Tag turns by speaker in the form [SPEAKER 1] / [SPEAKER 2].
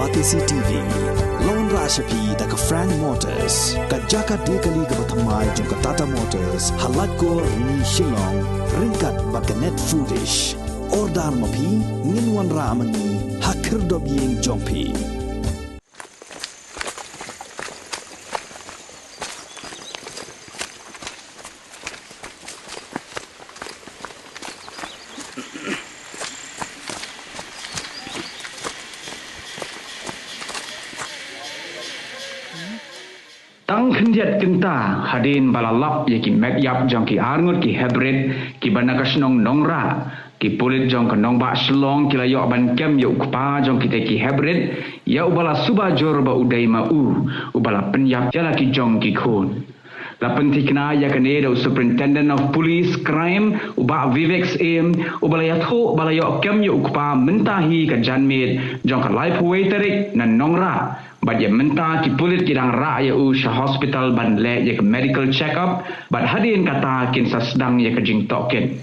[SPEAKER 1] Batisi TV, Lone Rashapi da ka Frank Motors, ka Jaka Dekali ka Bathamai jong ka Tata Motors, Halatko ni Shillong, Ringkat ba ka Net Foodish, Ordar Mapi, Ninwan Ramani, Hakir Dobyeng Jongpi.
[SPEAKER 2] Tang kendiat kenta hadin balalap ye ki mek yap jong ki arngut ki hybrid ki banaka snong nongra ki pulit jong ka nong ba slong ki layok ban kem ye ukpa jong ki te ki hybrid ya ubala suba jor ba udai ma ubala penyap jala ki jong ki khon la pentikna ya kane do superintendent of police crime uba vivex em ubala ya tho bala yo kem ye ukpa mentahi ka janmet jong ka life waiterik nan nongra but ye menta ki pulit kidang ra ye usha hospital ban le ye ke medical check up but hadin kata kin sa sedang ye ke jing token